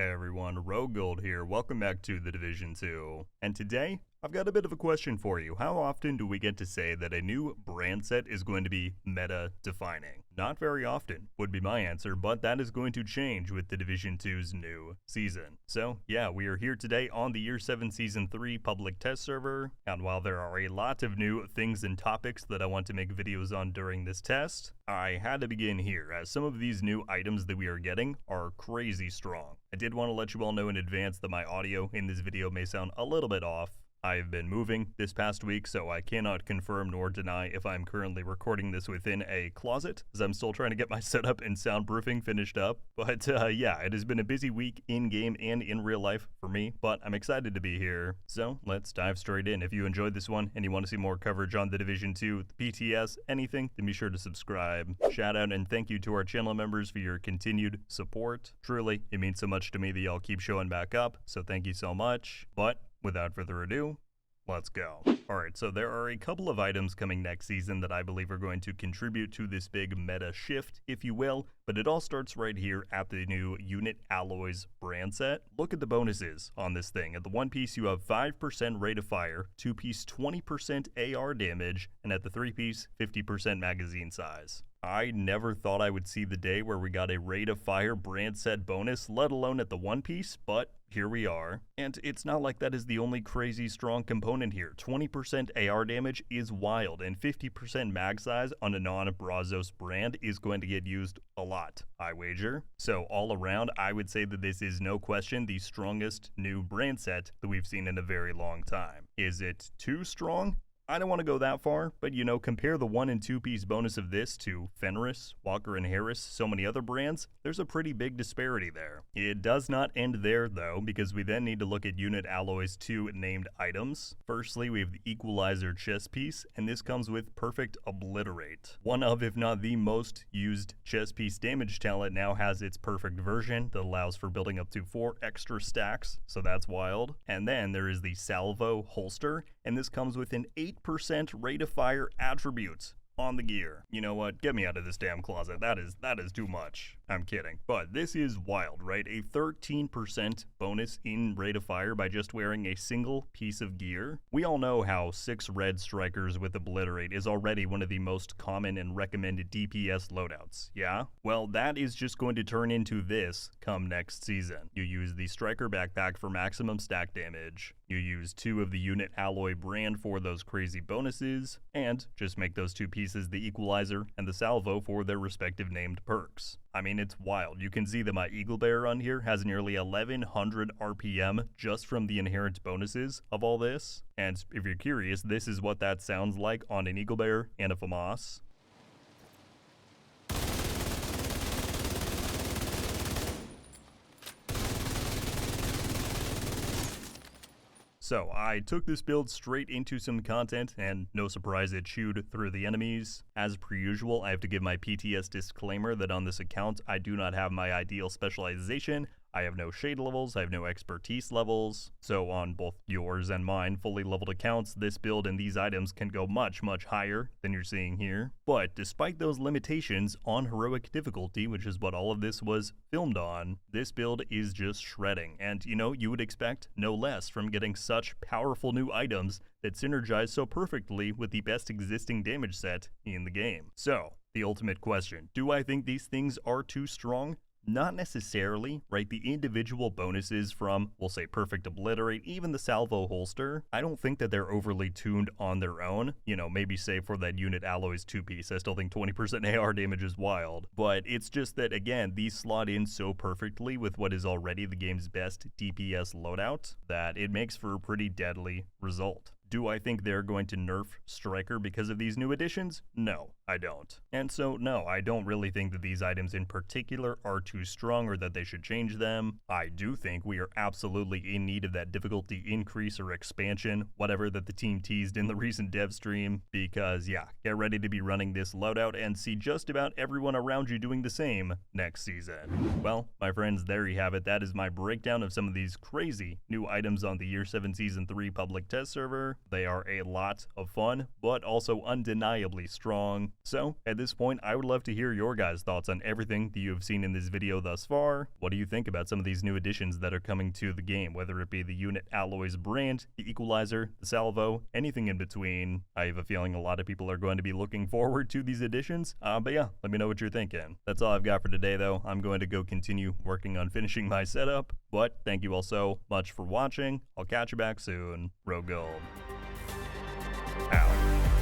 Hey everyone, RogueGold here. Welcome back to the Division 2. And today, I've got a bit of a question for you. How often do we get to say that a new brand set is going to be meta-defining? Not very often, would be my answer, but that is going to change with the Division 2's new season. So, yeah, we are here today on the Year 7 Season 3 public test server, and while there are a lot of new things and topics that I want to make videos on during this test, I had to begin here, as some of these new items that we are getting are crazy strong. I did want to let you all know in advance that my audio in this video may sound a little bit off. I've been moving this past week, so I cannot confirm nor deny if I'm currently recording this within a closet, as I'm still trying to get my setup and soundproofing finished up. But yeah, it has been a busy week in-game and in real life for me, but I'm excited to be here. So let's dive straight in. If you enjoyed this one and you want to see more coverage on the Division 2, the PTS, anything, then be sure to subscribe. Shout out and thank you to our channel members for your continued support. Truly, it means so much to me that y'all keep showing back up, so thank you so much. But without further ado, let's go. Alright, so there are a couple of items coming next season that I believe are going to contribute to this big meta shift, if you will, but it all starts right here at the new Unit Alloys brand set. Look at the bonuses on this thing. At the one piece, you have 5% rate of fire, 2-piece 20% AR damage, and at the 3-piece, 50% magazine size. I never thought I would see the day where we got a rate of fire brand set bonus, let alone at the one piece, but here we are. And it's not like that is the only crazy strong component here. 20% AR damage is wild, and 50% mag size on a non-Brazos brand is going to get used a lot, I wager. So all around, I would say that this is no question the strongest new brand set that we've seen in a very long time. Is it too strong? I don't want to go that far, but you know, compare the 1- and 2-piece bonus of this to Fenris, Walker & Harris, so many other brands, there's a pretty big disparity there. It does not end there though, because we then need to look at Unit Alloys 2 named items. Firstly, we have the Equalizer chest piece, and this comes with Perfect Obliterate. One of, if not the most used chest piece damage talent now has its perfect version that allows for building up to 4 extra stacks, so that's wild. And then there is the Salvo holster, and this comes with an 8% rate of fire attributes on the gear. You know what? Get me out of this damn closet. That is too much. I'm kidding. But this is wild, right? A 13% bonus in rate of fire by just wearing a single piece of gear. We all know how 6 red strikers with Obliterate is already one of the most common and recommended DPS loadouts, yeah? Well, that is just going to turn into this come next season. You use the striker backpack for maximum stack damage. You use 2 of the Unit Alloy brand for those crazy bonuses, and just make those 2 pieces the Equalizer and the Salvo for their respective named perks. I mean, it's wild. You can see that my Eagle Bearer on here has nearly 1100 RPM just from the inherent bonuses of all this. And if you're curious, this is what that sounds like on an Eagle Bearer and a FAMAS. So I took this build straight into some content, and no surprise it chewed through the enemies. As per usual, I have to give my PTS disclaimer that on this account I do not have my ideal specialization. I have no shade levels, I have no expertise levels, so on both yours and mine fully leveled accounts, this build and these items can go much higher than you're seeing here. But despite those limitations on heroic difficulty, which is what all of this was filmed on, this build is just shredding, and you know, you would expect no less from getting such powerful new items that synergize so perfectly with the best existing damage set in the game. So, the ultimate question, do I think these things are too strong? Not necessarily, right? The individual bonuses from, we'll say, Perfect Obliterate, even the Salvo holster, I don't think that they're overly tuned on their own. You know, maybe say for that Unit Alloys 2-piece, I still think 20% AR damage is wild. But it's just that, again, these slot in so perfectly with what is already the game's best DPS loadout that it makes for a pretty deadly result. Do I think they're going to nerf Striker because of these new additions? No, I don't. And so, no, I don't really think that these items in particular are too strong or that they should change them. I do think we are absolutely in need of that difficulty increase or expansion, whatever that the team teased in the recent dev stream, because yeah, get ready to be running this loadout and see just about everyone around you doing the same next season. Well, my friends, there you have it. That is my breakdown of some of these crazy new items on the Year 7 Season 3 public test server. They are a lot of fun, but also undeniably strong. So at this point, I would love to hear your guys' thoughts on everything that you have seen in this video thus far. What do you think about some of these new additions that are coming to the game, whether it be the unit alloys brand, the equalizer, the salvo, anything in between? I have a feeling a lot of people are going to be looking forward to these additions. But yeah, let me know what you're thinking. That's all I've got for today though. I'm going to go continue working on finishing my setup, but thank you all so much for watching. I'll catch you back soon. RogueGold out.